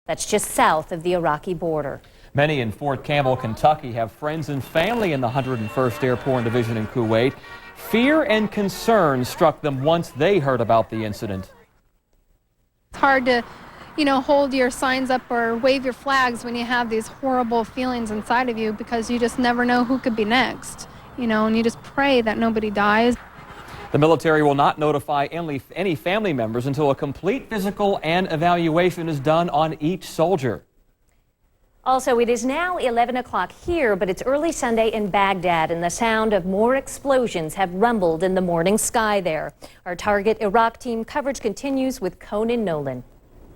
That's just south of the Iraqi border. Many in Fort Campbell, Kentucky have friends and family in the 101st Airborne Division in Kuwait. Fear and concern struck them once they heard about the incident. It's hard to, hold your signs up or wave your flags when you have these horrible feelings inside of you, because you just never know who could be next, and you just pray that nobody dies. The military will not notify any family members until a complete physical and evaluation is done on each soldier. Also, it is now 11 o'clock here, but it's early Sunday in Baghdad, and the sound of more explosions have rumbled in the morning sky there. Our Target Iraq team coverage continues with Conan Nolan.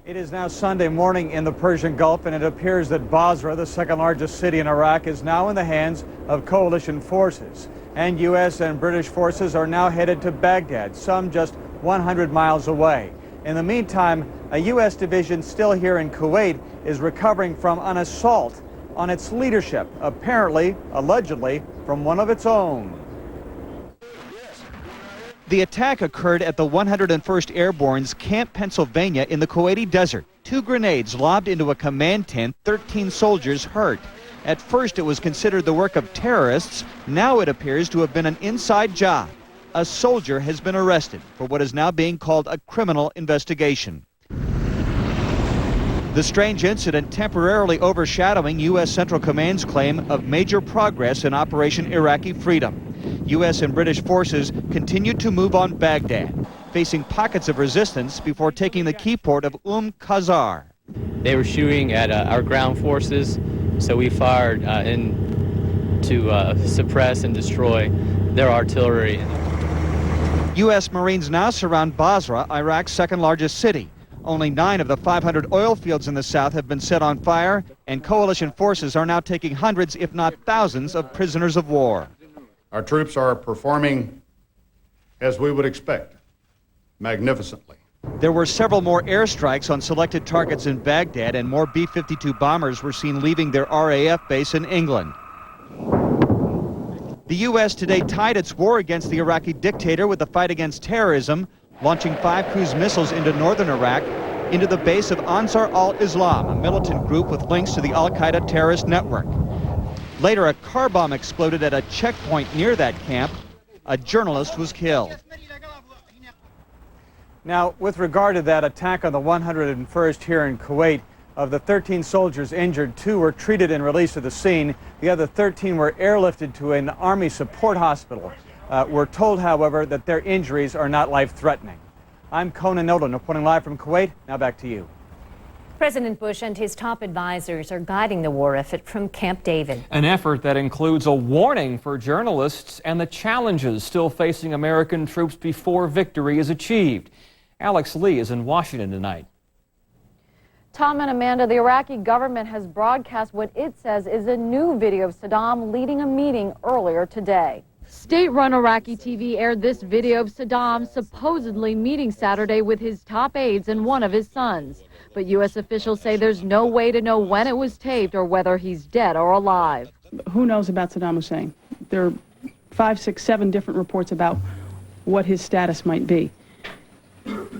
It is now Sunday morning in the Persian Gulf, and it appears that Basra, the second largest city in Iraq, is now in the hands of coalition forces. And U.S. and British forces are now headed to Baghdad, some just 100 miles away. In the meantime, a U.S. division still here in Kuwait is recovering from an assault on its leadership, allegedly, from one of its own. The attack occurred at the 101st Airborne's Camp Pennsylvania in the Kuwaiti desert. 2 grenades lobbed into a command tent, 13 soldiers hurt. At first, it was considered the work of terrorists. Now it appears to have been an inside job. A soldier has been arrested for what is now being called a criminal investigation. The strange incident temporarily overshadowing U.S. Central Command's claim of major progress in Operation Iraqi Freedom. U.S. and British forces continued to move on Baghdad, facing pockets of resistance before taking the key port of Qasr. They were shooting at our ground forces, so we fired in to suppress and destroy their artillery. U.S. Marines now surround Basra, Iraq's second largest city. Only 9 of the 500 oil fields in the south have been set on fire, and coalition forces are now taking hundreds, if not thousands, of prisoners of war. Our troops are performing as we would expect, magnificently. There were several more airstrikes on selected targets in Baghdad, and more B-52 bombers were seen leaving their RAF base in England. The U.S. today tied its war against the Iraqi dictator with the fight against terrorism, launching 5 cruise missiles into northern Iraq, into the base of Ansar al-Islam, a militant group with links to the al-Qaeda terrorist network. Later, a car bomb exploded at a checkpoint near that camp. A journalist was killed. Now, with regard to that attack on the 101st here in Kuwait, of the 13 soldiers injured, 2 were treated and released to the scene. The other 13 were airlifted to an Army support hospital. We're told, however, that their injuries are not life-threatening. I'm Conan Nolan, reporting live from Kuwait. Now back to you. President Bush and his top advisors are guiding the war effort from Camp David. An effort that includes a warning for journalists and the challenges still facing American troops before victory is achieved. Alex Lee is in Washington tonight. Tom and Amanda, the Iraqi government has broadcast what it says is a new video of Saddam leading a meeting earlier today. State-run Iraqi TV aired this video of Saddam supposedly meeting Saturday with his top aides and one of his sons. But U.S. officials say there's no way to know when it was taped or whether he's dead or alive. Who knows about Saddam Hussein? There are 5, 6, 7 different reports about what his status might be.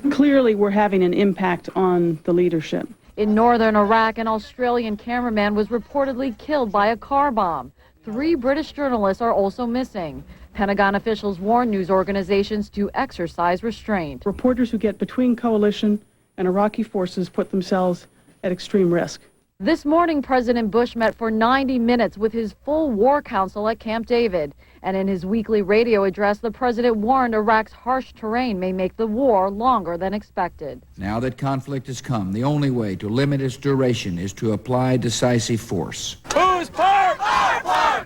Clearly, we're having an impact on the leadership. In northern Iraq, an Australian cameraman was reportedly killed by a car bomb. 3 British journalists are also missing. Pentagon officials warn news organizations to exercise restraint. Reporters who get between coalition and Iraqi forces put themselves at extreme risk. This morning, President Bush met for 90 minutes with his full war council at Camp David. And in his weekly radio address, the president warned Iraq's harsh terrain may make the war longer than expected. Now that conflict has come, the only way to limit its duration is to apply decisive force. Who's part?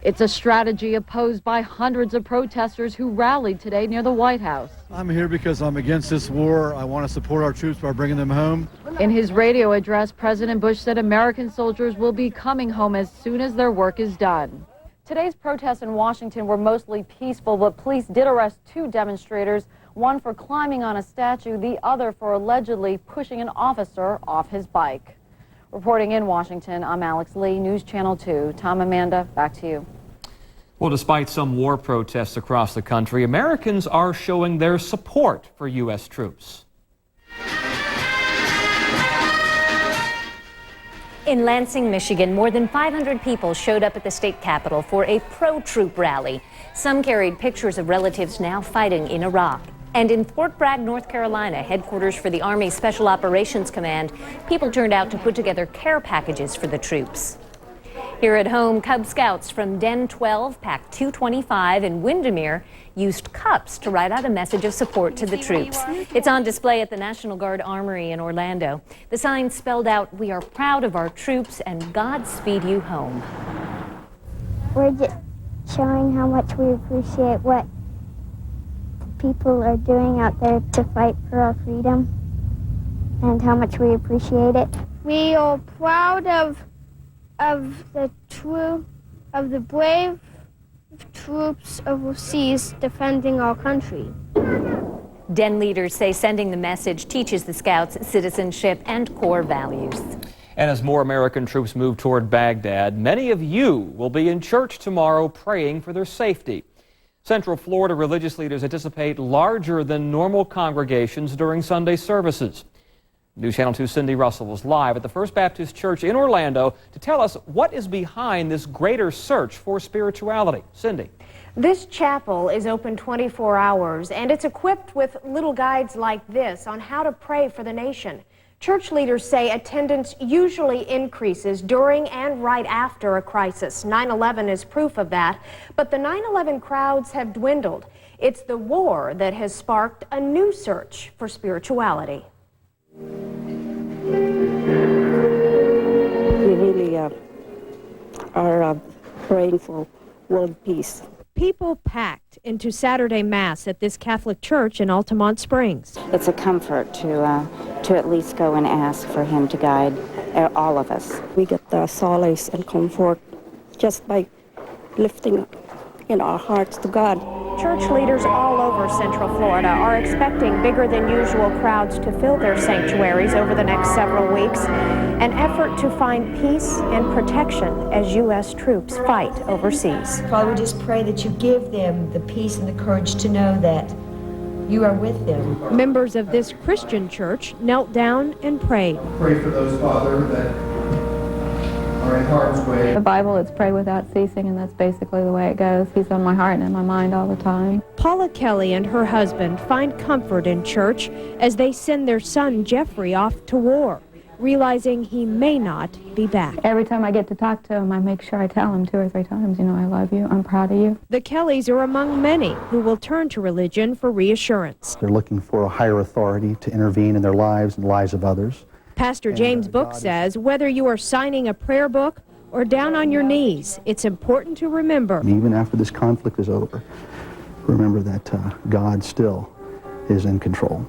It's a strategy opposed by hundreds of protesters who rallied today near the White House. I'm here because I'm against this war. I want to support our troops by bringing them home. In his radio address, President Bush said American soldiers will be coming home as soon as their work is done. Today's protests in Washington were mostly peaceful, but police did arrest 2 demonstrators, one for climbing on a statue, the other for allegedly pushing an officer off his bike. Reporting in Washington, I'm Alex Lee, News Channel 2. Tom, Amanda, back to you. Well, despite some war protests across the country, Americans are showing their support for U.S. troops. In Lansing, Michigan, more than 500 people showed up at the state capitol for a pro-troop rally. Some carried pictures of relatives now fighting in Iraq. And in Fort Bragg, North Carolina, headquarters for the Army Special Operations Command, people turned out to put together care packages for the troops. Here at home, Cub Scouts from Den 12, Pack 225 in Windermere used cups to write out a message of support to the troops. It's on display at the National Guard Armory in Orlando. The sign spelled out, "We are proud of our troops and God speed you home." We're just showing how much we appreciate what people are doing out there to fight for our freedom and how much we appreciate it. We are proud of the brave troops overseas defending our country. Den leaders say sending the message teaches the Scouts citizenship and core values. And as more American troops move toward Baghdad, many of you will be in church tomorrow praying for their safety. Central Florida religious leaders anticipate larger than normal congregations during Sunday services. News Channel 2's Cindy Russell was live at the First Baptist Church in Orlando to tell us what is behind this greater search for spirituality. Cindy. This chapel is open 24 hours, and it's equipped with little guides like this on how to pray for the nation. Church leaders say attendance usually increases during and right after a crisis. 9/11 is proof of that, but the 9/11 crowds have dwindled. It's the war that has sparked a new search for spirituality. We really are praying for world peace. People packed into Saturday Mass at this Catholic church in Altamont Springs. It's a comfort to at least go and ask for him to guide all of us. We get the solace and comfort just by lifting our hearts to God. Church leaders all over Central Florida are expecting bigger than usual crowds to fill their sanctuaries over the next several weeks, an effort to find peace and protection as U.S. troops fight overseas. Father, we just pray that you give them the peace and the courage to know that you are with them. Members of this Christian church knelt down and prayed. Pray for those, Father, that are in harm's way. The Bible is pray without ceasing, and that's basically the way it goes. He's on my heart and in my mind all the time. Paula Kelly and her husband find comfort in church as they send their son Jeffrey off to war, realizing he may not be back. Every time I get to talk to him, I make sure I tell him 2 or 3 times, I love you, I'm proud of you. The Kellys are among many who will turn to religion for reassurance. They're looking for a higher authority to intervene in their lives and the lives of others. Pastor James Book says whether you are signing a prayer book or down on your knees, it's important to remember. And even after this conflict is over, remember that God still is in control.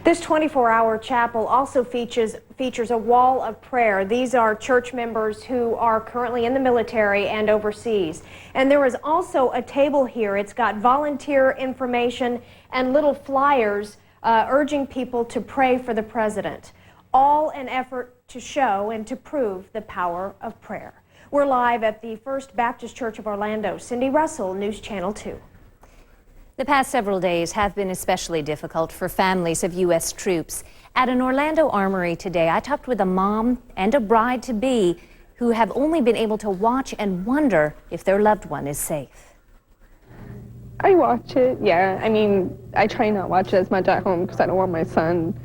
This 24-hour chapel also features a wall of prayer. These are church members who are currently in the military and overseas. And there is also a table here. It's got volunteer information and little flyers urging people to pray for the president. All an effort to show and to prove the power of prayer. We're live at the First Baptist Church of Orlando. Cindy Russell, News Channel 2. The past several days have been especially difficult for families of U.S. troops. At an Orlando armory today, I talked with a mom and a bride-to-be who have only been able to watch and wonder if their loved one is safe. I watch it, yeah. I try not to watch it as much at home because I don't want my son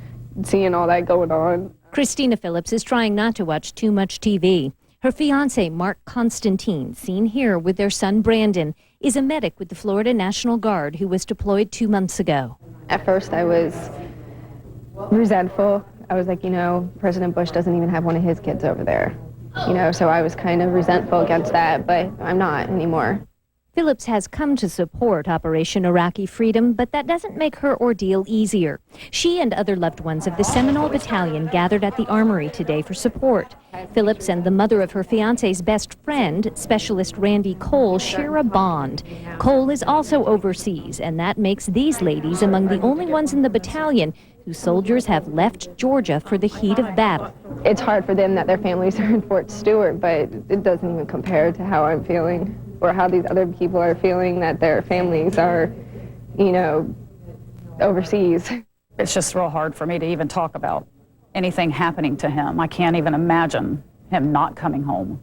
seeing all that going on. Christina Phillips is trying not to watch too much TV. Her fiancé, Mark Constantine, seen here with their son Brandon, is a medic with the Florida National Guard who was deployed 2 months ago. At first I was resentful. I was like, President Bush doesn't even have one of his kids over there. So I was kind of resentful against that, but I'm not anymore. Phillips has come to support Operation Iraqi Freedom, but that doesn't make her ordeal easier. She and other loved ones of the Seminole Battalion gathered at the armory today for support. Phillips and the mother of her fiancé's best friend, Specialist Randy Cole, share a bond. Cole is also overseas, and that makes these ladies among the only ones in the battalion whose soldiers have left Georgia for the heat of battle. It's hard for them that their families are in Fort Stewart, but it doesn't even compare to how I'm feeling or how these other people are feeling that their families are, overseas. It's just real hard for me to even talk about anything happening to him. I can't even imagine him not coming home,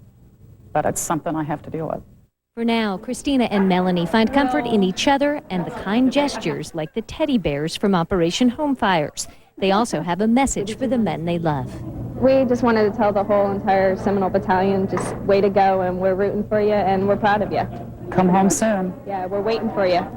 but it's something I have to deal with. For now, Christina and Melanie find comfort in each other and the kind gestures like the teddy bears from Operation Home Fires. They also have a message for the men they love. We just wanted to tell the whole entire Seminole Battalion, just way to go, and we're rooting for you, and we're proud of you. Come home soon. Yeah, we're waiting for you.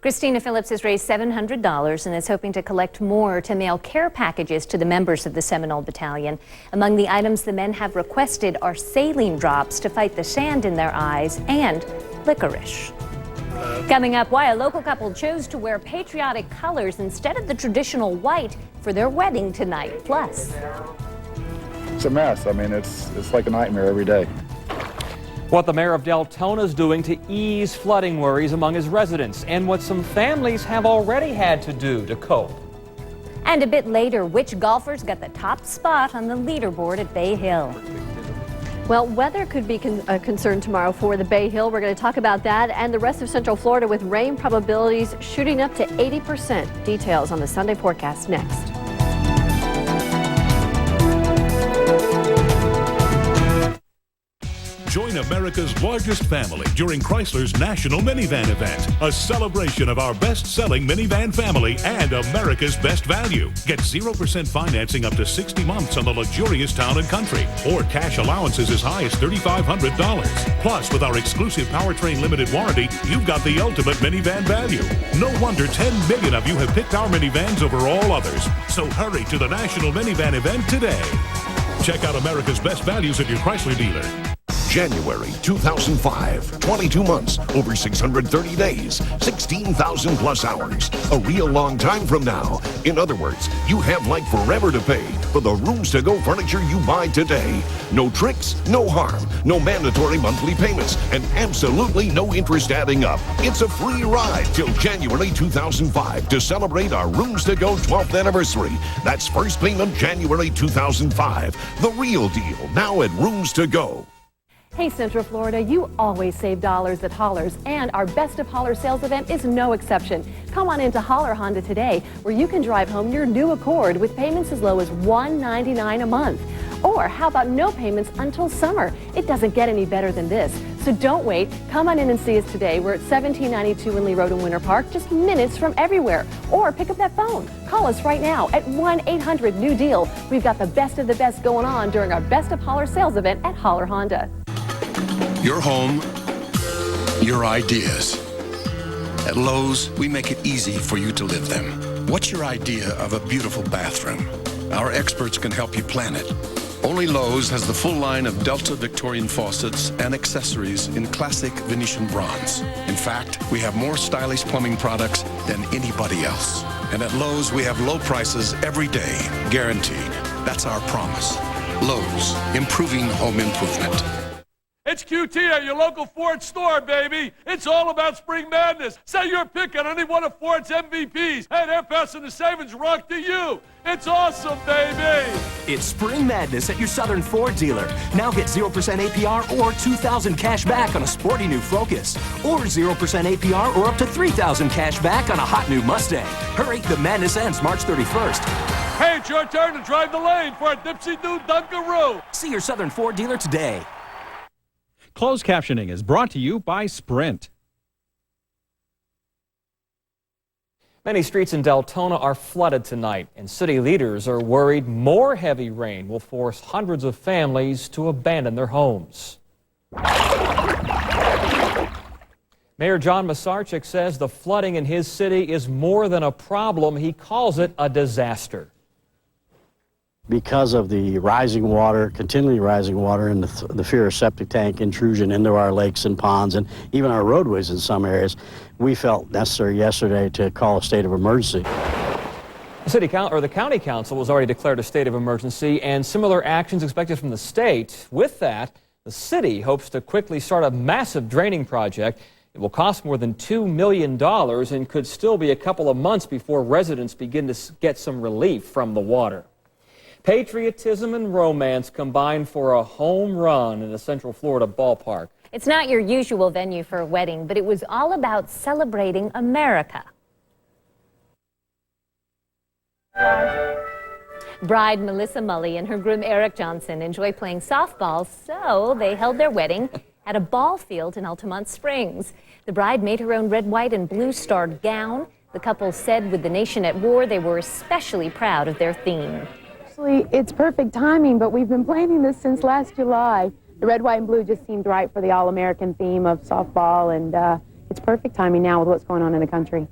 Christina Phillips has raised $700 and is hoping to collect more to mail care packages to the members of the Seminole Battalion. Among the items the men have requested are saline drops to fight the sand in their eyes and licorice. Coming up, why a local couple chose to wear patriotic colors instead of the traditional white for their wedding tonight. Plus, it's a mess. I mean, it's like a nightmare every day. What the mayor of Deltona is doing to ease flooding worries among his residents, and what some families have already had to do to cope. and a bit later, which golfers got the top spot on the leaderboard at Bay Hill. Well, weather could be a concern tomorrow for the Bay Hill. We're going to talk about that and the rest of Central Florida with rain probabilities shooting up to 80%. Details on the Sunday forecast next. Join America's largest family during Chrysler's National Minivan event, a celebration of our best-selling minivan family and America's best value. Get 0% financing up to 60 months on the luxurious Town & Country, or cash allowances as high as $3,500. Plus, with our exclusive powertrain limited warranty, you've got the ultimate minivan value. No wonder 10 million of you have picked our minivans over all others. So hurry to the National Minivan event today. Check out America's best values at your Chrysler dealer. January 2005, 22 months, over 630 days, 16,000 plus hours. A real long time from now. In other words, you have like forever to pay for the rooms to go furniture you buy today. No tricks, no harm, no mandatory monthly payments, and absolutely no interest adding up. It's a free ride till January 2005 to celebrate our Rooms to Go 12th anniversary. That's first payment January 2005. The real deal now at Rooms to Go. Hey Central Florida, you always save dollars at Hollers, and our Best of Holler sales event is no exception. Come on into Holler Honda today, where you can drive home your new Accord with payments as low as $199 a month. Or how about no payments until summer? It doesn't get any better than this. So don't wait. Come on in and see us today. We're at 1792 Winley Road in Winter Park, just minutes from everywhere. Or pick up that phone. Call us right now at 1-800-NEW-DEAL. We've got the best of the best going on during our Best of Holler sales event at Holler Honda. Your home, your ideas. At Lowe's, we make it easy for you to live them. What's your idea of a beautiful bathroom? Our experts can help you plan it. Only Lowe's has the full line of Delta Victorian faucets and accessories in classic Venetian bronze. In fact, we have more stylish plumbing products than anybody else. And at Lowe's, we have low prices every day, guaranteed. That's our promise. Lowe's, improving home improvement. It's QT at your local Ford store, baby. It's all about spring madness. Say your pick on any one of Ford's MVPs. Hey, they're passing the savings rock to you. It's awesome, baby. It's spring madness at your Southern Ford dealer. Now get 0% APR or $2,000 cash back on a sporty new Focus. Or 0% APR or up to $3,000 cash back on a hot new Mustang. Hurry, the madness ends March 31st. Hey, it's your turn to drive the lane for a dipsy-doo Dunkaroo. See your Southern Ford dealer today. Closed captioning is brought to you by Sprint. Many streets in Deltona are flooded tonight, and city leaders are worried more heavy rain will force hundreds of families to abandon their homes. Mayor John Masarczyk says the flooding in his city is more than a problem. He calls it a disaster. Because of the rising water, continually rising water, and the fear of septic tank intrusion into our lakes and ponds and even our roadways in some areas, we felt necessary yesterday to call a state of emergency. The county council has already declared a state of emergency, and similar actions expected from the state. With that, the city hopes to quickly start a massive draining project. It will cost more than $2 million and could still be a couple of months before residents begin to get some relief from the water. Patriotism and romance combined for a home run in the Central Florida ballpark. It's not your usual venue for a wedding, but it was all about celebrating America. Bride Melissa Mully and her groom Eric Johnson enjoy playing softball, so they held their wedding at a ball field in Altamont Springs. The bride made her own red, white, and blue starred gown. The couple said with the nation at war, they were especially proud of their theme. Actually, it's perfect timing, but we've been planning this since last July. The red, white, and blue just seemed right for the all-American theme of softball, and it's perfect timing now with what's going on in the country.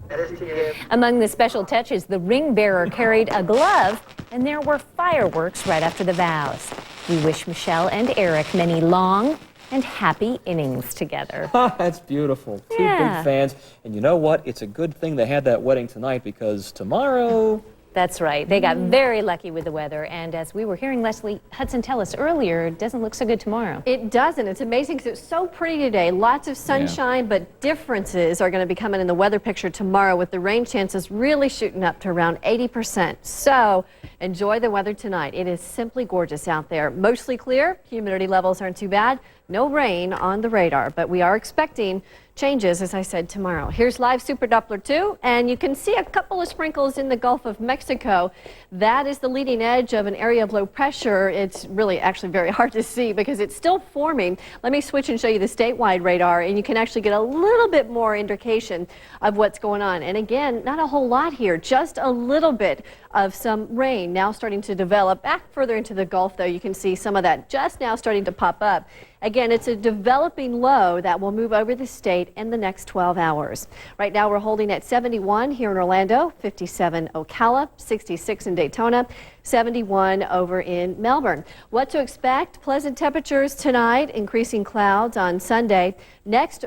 Among the special touches, the ring bearer carried a glove, and there were fireworks right after the vows. We wish Michelle and Eric many long and happy innings together. That's beautiful. Two big fans. And you know what? It's a good thing they had that wedding tonight, because tomorrow... That's right. They got very lucky with the weather, and as we were hearing Leslie Hudson tell us earlier, it doesn't look so good tomorrow. It doesn't. It's amazing because it's so pretty today. Lots of sunshine, but differences are going to be coming in the weather picture tomorrow, with the rain chances really shooting up to around 80%. So enjoy the weather tonight. It is simply gorgeous out there. Mostly clear. Humidity levels aren't too bad. No rain on the radar, but we are expecting changes, as I said, tomorrow. Here's live Super Doppler 2, and you can see a couple of sprinkles in the Gulf of Mexico. That is the leading edge of an area of low pressure. It's really actually very hard to see because it's still forming. Let me switch and show you the statewide radar, and you can actually get a little bit more indication of what's going on. And again, not a whole lot here, just a little bit of some rain now starting to develop. Back further into the Gulf, though, you can see some of that just now starting to pop up. Again, it's a developing low that will move over the state in the next 12 hours. Right now, we're holding at 71 here in Orlando, 57 Ocala, 66 in Daytona, 71 over in Melbourne. What to expect? Pleasant temperatures tonight, increasing clouds on Sunday. Next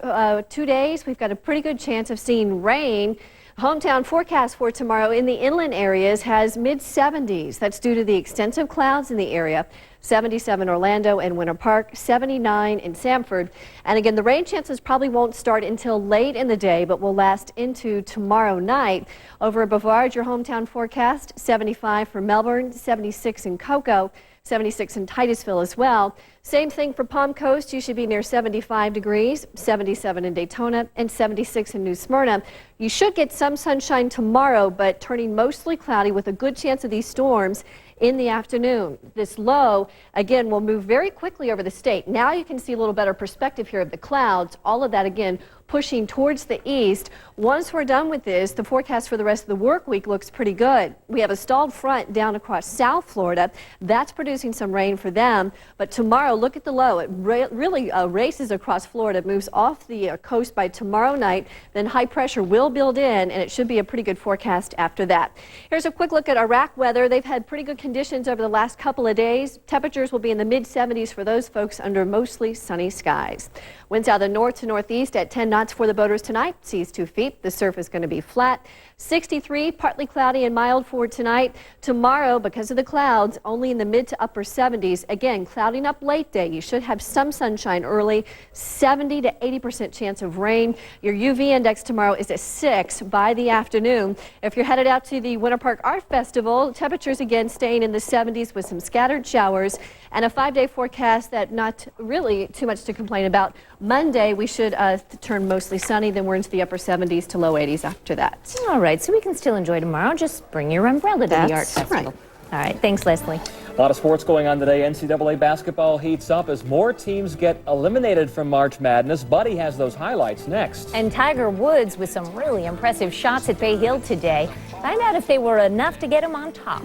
2 days, we've got a pretty good chance of seeing rain. Hometown forecast for tomorrow in the inland areas has mid-70s. That's due to the extensive clouds in the area. 77 Orlando and Winter Park, 79 in Sanford. And again, the rain chances probably won't start until late in the day, but will last into tomorrow night. Over at Brevard, your hometown forecast, 75 for Melbourne, 76 in Cocoa, 76 in Titusville as well. Same thing for Palm Coast. You should be near 75 degrees, 77 in Daytona, and 76 in New Smyrna. You should get some sunshine tomorrow, but turning mostly cloudy with a good chance of these storms in the afternoon. This low, again, will move very quickly over the state. Now you can see a little better perspective here of the clouds. All of that, again, pushing towards the east. Once we're done with this, the forecast for the rest of the work week looks pretty good. We have a stalled front down across South Florida. That's producing some rain for them. But tomorrow, look at the low. It really races across Florida, moves off the coast by tomorrow night. Then high pressure will build in, and it should be a pretty good forecast after that. Here's a quick look at Iraq weather. They've had pretty good conditions over the last couple of days. Temperatures will be in the mid-70s for those folks under mostly sunny skies. Winds out of the north to northeast at 10 knots for the boaters tonight. Seas 2 feet. The surf is going to be flat. 63, partly cloudy and mild for tonight. Tomorrow, because of the clouds, only in the mid to upper 70s. Again, clouding up late day. You should have some sunshine early. 70 to 80% chance of rain. Your UV index tomorrow is at 6 by the afternoon. If you're headed out to the Winter Park Art Festival, temperatures again staying in the 70s with some scattered showers and a 5-day forecast that not really too much to complain about. Monday, we should turn mostly sunny. Then we're into the upper 70s to low 80s after that. All right, so we can still enjoy tomorrow. Just bring your umbrella to the art festival. Right. All right, thanks, Leslie. A lot of sports going on today. NCAA basketball heats up as more teams get eliminated from March Madness. Buddy has those highlights next. And Tiger Woods with some really impressive shots at Bay Hill today. Find out if they were enough to get him on top.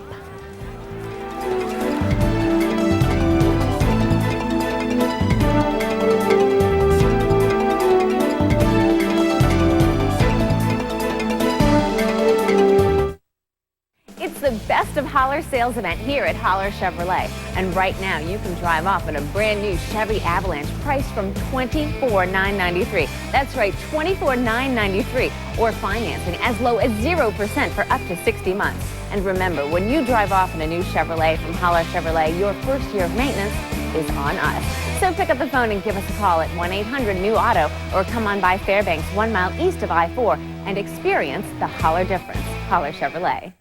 It's the best of Holler sales event here at Holler Chevrolet. And right now you can drive off in a brand new Chevy Avalanche priced from $24,993. That's right, $24,993. Or financing as low as 0% for up to 60 months. And remember, when you drive off in a new Chevrolet from Holler Chevrolet, your first year of maintenance is on us. So pick up the phone and give us a call at 1-800-NEW-AUTO or come on by Fairbanks 1 mile east of I-4 and experience the Holler difference. Holler Chevrolet.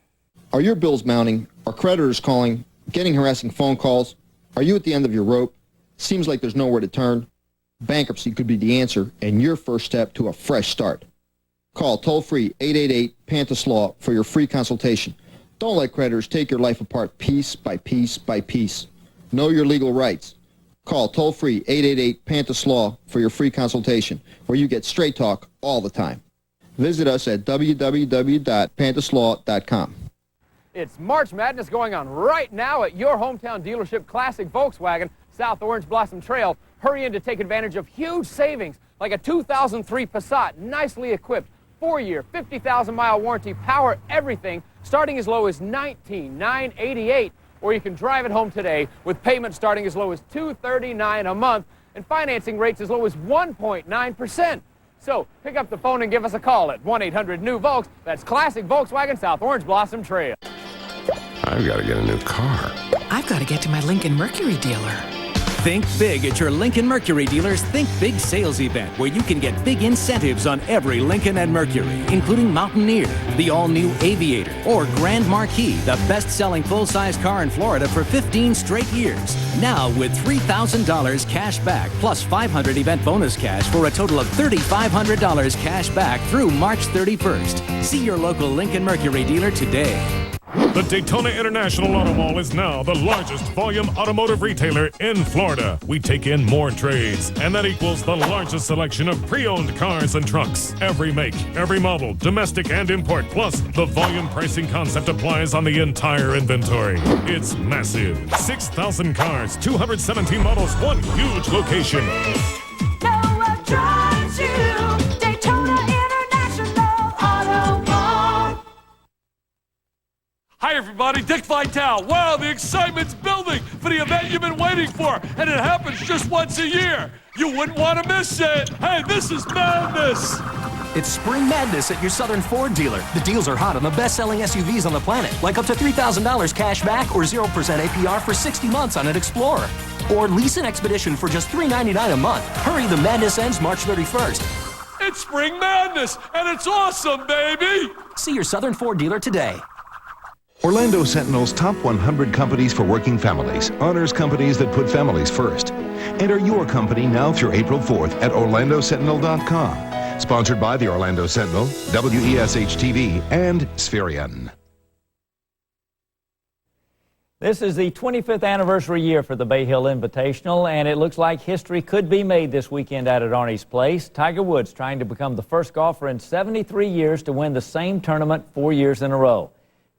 Are your bills mounting? Are creditors calling? Getting harassing phone calls? Are you at the end of your rope? Seems like there's nowhere to turn? Bankruptcy could be the answer and your first step to a fresh start. Call toll-free 888-PANTAS-LAW for your free consultation. Don't let creditors take your life apart piece by piece by piece. Know your legal rights. Call toll-free 888-PANTAS-LAW for your free consultation, where you get straight talk all the time. Visit us at www.pantaslaw.com. It's March Madness going on right now at your hometown dealership, Classic Volkswagen, South Orange Blossom Trail. Hurry in to take advantage of huge savings, like a 2003 Passat, nicely equipped, 4-year, 50,000-mile warranty, power everything, starting as low as $19,988. Or you can drive it home today with payments starting as low as $239 a month and financing rates as low as 1.9%. So pick up the phone and give us a call at 1-800-NEW-VOLKS. That's Classic Volkswagen, South Orange Blossom Trail. I've got to get a new car. I've got to get to my Lincoln Mercury dealer. Think big at your Lincoln Mercury dealer's Think Big sales event, where you can get big incentives on every Lincoln and Mercury, including Mountaineer, the all-new Aviator, or Grand Marquis, the best-selling full-size car in Florida for 15 straight years. Now with $3,000 cash back plus $500 event bonus cash for a total of $3,500 cash back through March 31st. See your local Lincoln Mercury dealer today. The Daytona International Auto Mall is now the largest volume automotive retailer in Florida. We take in more trades, and that equals the largest selection of pre-owned cars and trucks. Every make, every model, domestic and import, plus the volume pricing concept applies on the entire inventory. It's massive. 6,000 cars, 217 models, one huge location. Hi everybody, Dick Vitale. Wow, the excitement's building for the event you've been waiting for, and it happens just once a year. You wouldn't want to miss it. Hey, this is madness. It's Spring Madness at your Southern Ford dealer. The deals are hot on the best-selling SUVs on the planet, like up to $3,000 cash back or 0% APR for 60 months on an Explorer. Or lease an Expedition for just $399 a month. Hurry, the madness ends March 31st. It's Spring Madness, and it's awesome, baby. See your Southern Ford dealer today. Orlando Sentinel's top 100 companies for working families honors companies that put families first. Enter your company now through April 4th at OrlandoSentinel.com. Sponsored by the Orlando Sentinel, WESH-TV, and Spherion. This is the 25th anniversary year for the Bay Hill Invitational, and it looks like history could be made this weekend out at Arnie's Place. Tiger Woods trying to become the first golfer in 73 years to win the same tournament 4 years in a row.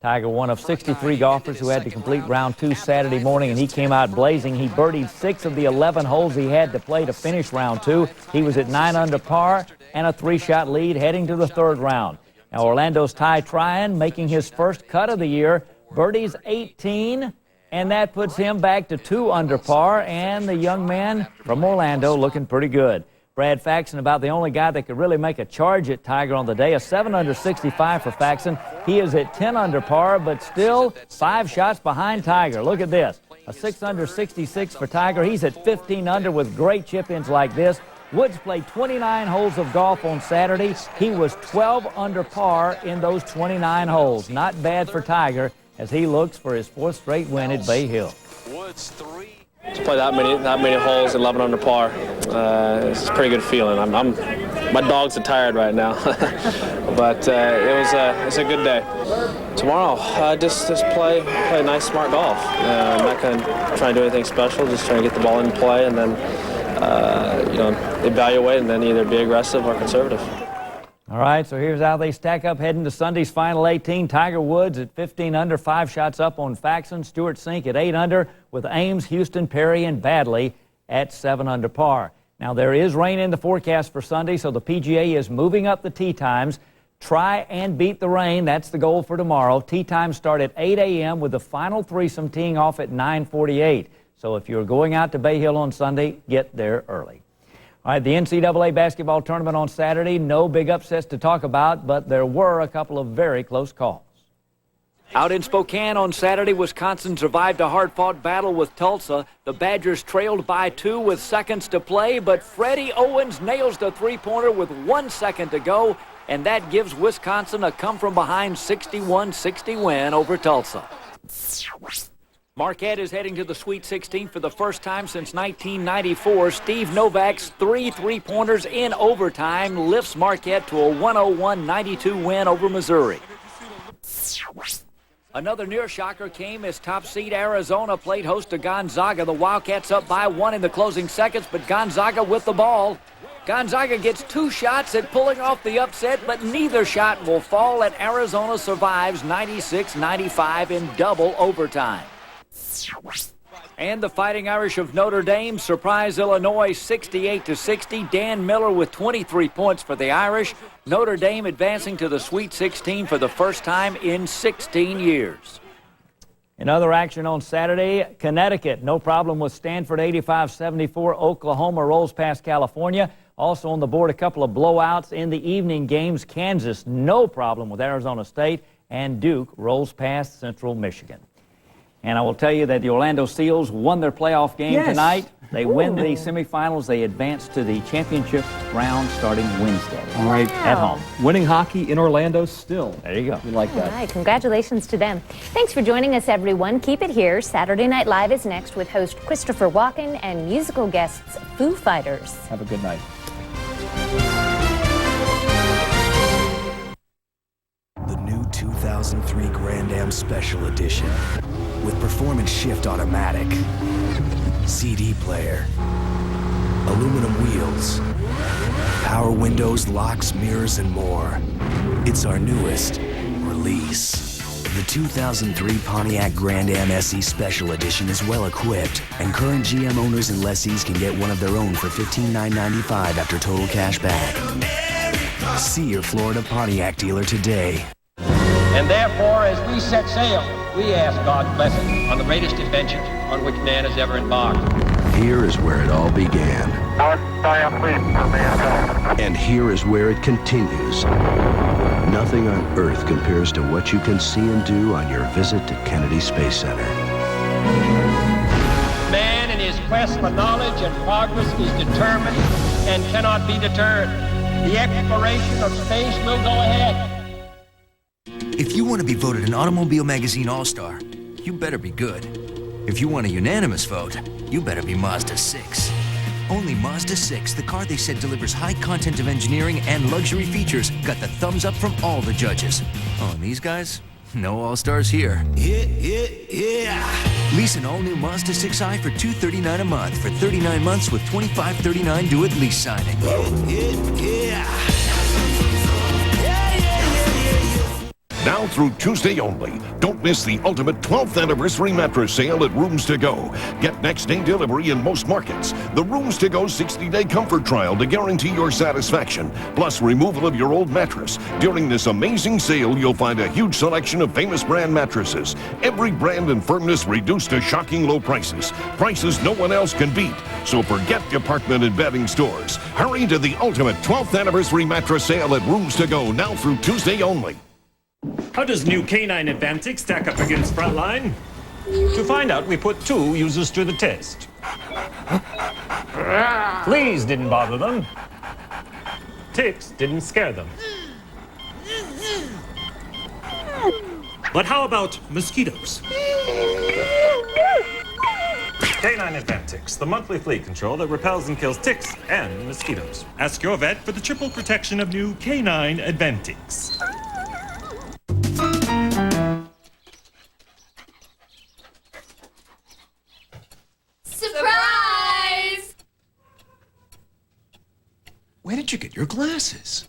Tiger, one of 63 golfers who had to complete round 2 Saturday morning, and he came out blazing. He birdied 6 of the 11 holes he had to play to finish round 2. He was at 9 under par and a 3-shot lead heading to the 3rd round. Now Orlando's Ty Tryon making his first cut of the year, birdies 18, and that puts him back to 2 under par, and the young man from Orlando looking pretty good. Brad Faxon, about the only guy that could really make a charge at Tiger on the day. A 7 under 65 for Faxon. He is at 10 under par, but still 5 shots behind Tiger. Look at this. A 6 under 66 for Tiger. He's at 15 under with great chip-ins like this. Woods played 29 holes of golf on Saturday. He was 12 under par in those 29 holes. Not bad for Tiger as he looks for his 4th straight win at Bay Hill. Woods 3. To play that many holes, 11 under par, it's a pretty good feeling. My dogs are tired right now, but it's a good day. Tomorrow, just play nice, smart golf. I'm not going to try and do anything special. Just try to get the ball in play, and then evaluate, and then either be aggressive or conservative. All right, so here's how they stack up heading to Sunday's final 18. Tiger Woods at 15 under, 5 shots up on Faxon. Stewart Cink at 8 under with Ames, Houston, Perry, and Badley at 7 under par. Now, there is rain in the forecast for Sunday, so the PGA is moving up the tee times. Try and beat the rain. That's the goal for tomorrow. Tee times start at 8 a.m. with the final threesome teeing off at 9:48. So if you're going out to Bay Hill on Sunday, get there early. All right, the NCAA basketball tournament on Saturday. No big upsets to talk about, but there were a couple of very close calls. Out in Spokane on Saturday, Wisconsin survived a hard-fought battle with Tulsa. The Badgers trailed by 2 with seconds to play, but Freddie Owens nails the three-pointer with 1 second to go, and that gives Wisconsin a come-from-behind 61-60 win over Tulsa. Marquette is heading to the Sweet 16 for the first time since 1994. Steve Novak's 3 three-pointers in overtime lifts Marquette to a 101-92 win over Missouri. Another near shocker came as top seed Arizona played host to Gonzaga. The Wildcats up by 1 in the closing seconds, but Gonzaga with the ball. Gonzaga gets 2 shots at pulling off the upset, but neither shot will fall, and Arizona survives 96-95 in double overtime. And the Fighting Irish of Notre Dame surprise Illinois 68-60. Dan Miller with 23 points for the Irish. Notre Dame advancing to the Sweet 16 for the first time in 16 years. In other action on Saturday, Connecticut, no problem with Stanford 85-74. Oklahoma rolls past California. Also on the board, a couple of blowouts in the evening games. Kansas, no problem with Arizona State. And Duke rolls past Central Michigan. And I will tell you that the Orlando Seals won their playoff game tonight. They win the semifinals. They advance to the championship round starting Wednesday. All right. At home. Winning hockey in Orlando still. There you go. We like that. All right. Congratulations to them. Thanks for joining us, everyone. Keep it here. Saturday Night Live is next with host Christopher Walken and musical guests Foo Fighters. Have a good night. The new 2003 Grand Am Special Edition with Performance Shift Automatic, CD player, aluminum wheels, power windows, locks, mirrors, and more. It's our newest release. The 2003 Pontiac Grand Am SE Special Edition is well equipped, and current GM owners and lessees can get one of their own for $15,995 after total cash back. See your Florida Pontiac dealer today. And therefore, as we set sail, we ask God's blessing on the greatest adventure on which man has ever embarked. Here is where it all began. And here is where it continues. Nothing on Earth compares to what you can see and do on your visit to Kennedy Space Center. Man in his quest for knowledge and progress is determined and cannot be deterred. The exploration of space will go ahead. If you want to be voted an Automobile Magazine All-Star, you better be good. If you want a unanimous vote, you better be Mazda 6. Only Mazda 6, the car they said delivers high content of engineering and luxury features, got the thumbs up from all the judges. Oh, and these guys? No All-Stars here. Yeah. Lease an all-new Mazda 6i for $239 a month for 39 months with $25.39 due at lease signing. Yeah. Now through Tuesday only, don't miss the ultimate 12th anniversary mattress sale at Rooms To Go. Get next day delivery in most markets. The Rooms To Go 60-day comfort trial to guarantee your satisfaction, plus removal of your old mattress. During this amazing sale, you'll find a huge selection of famous brand mattresses. Every brand and firmness reduced to shocking low prices. Prices no one else can beat. So forget department and bedding stores. Hurry to the ultimate 12th anniversary mattress sale at Rooms To Go, now through Tuesday only. How does new K9 Advantix stack up against Frontline? To find out, we put 2 users to the test. Fleas didn't bother them. Ticks didn't scare them. But how about mosquitoes? K9 Advantix, the monthly flea control that repels and kills ticks and mosquitoes. Ask your vet for the triple protection of new K9 Advantix. Surprise! Where did you get your glasses?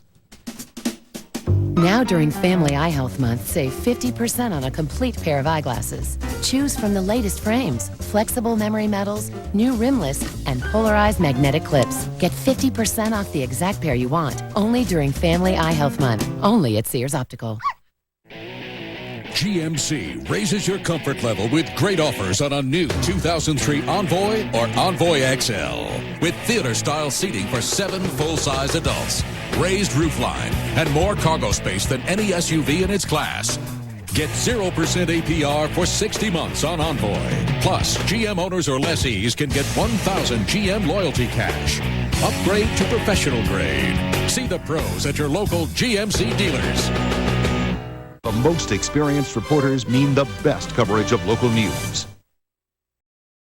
Now during Family Eye Health Month, save 50% on a complete pair of eyeglasses. Choose from the latest frames, flexible memory metals, new rimless, and polarized magnetic clips. Get 50% off the exact pair you want, only during Family Eye Health Month, only at Sears Optical. GMC raises your comfort level with great offers on a new 2003 Envoy or Envoy XL. With theater-style seating for 7 full-size adults, raised roofline, and more cargo space than any SUV in its class. Get 0% APR for 60 months on Envoy. Plus, GM owners or lessees can get 1,000 GM loyalty cash. Upgrade to professional grade. See the pros at your local GMC dealers. The most experienced reporters mean the best coverage of local news.